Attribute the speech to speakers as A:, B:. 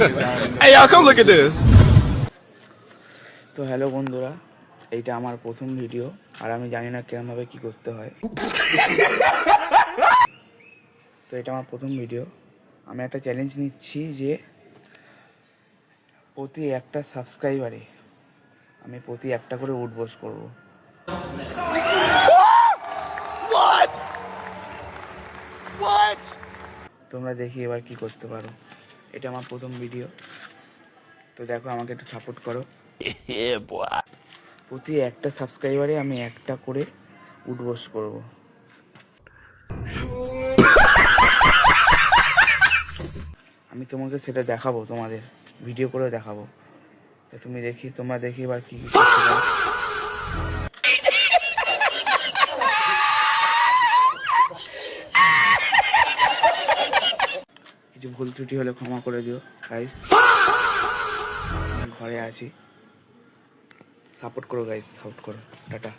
A: Hey y'all, come look at this.
B: তো hello বন্ধুরা, এইটা আমার প্রথম ভিডিও আর আমি জানি না কেমনভাবে কি করতে হয়। তো এটা আমার প্রথম ভিডিও। আমি একটা চ্যালেঞ্জ নিচ্ছি যে প্রতি একটা সাবস্ক্রাইবারে আমি প্রতি একটা করে উঠবোস করবো। তোমরা দেখি এবার কি করতে পারো। এটা আমার প্রথম ভিডিও, তো দেখো আমাকে একটু সাপোর্ট করো। প্রতি একটা সাবস্ক্রাইবারে আমি একটা করে উঠবোস করব। আমি তোমাকে সেটা দেখাবো, তোমাদের ভিডিও করে দেখাবো। তো তোমরা দেখি এবার কি করতে পারো। কিছু ভুল ত্রুটি হলে ক্ষমা করে দিও গাইস। ঘরে আছি, সাপোর্ট করো গাইস, সাপোর্ট করো। টাটা।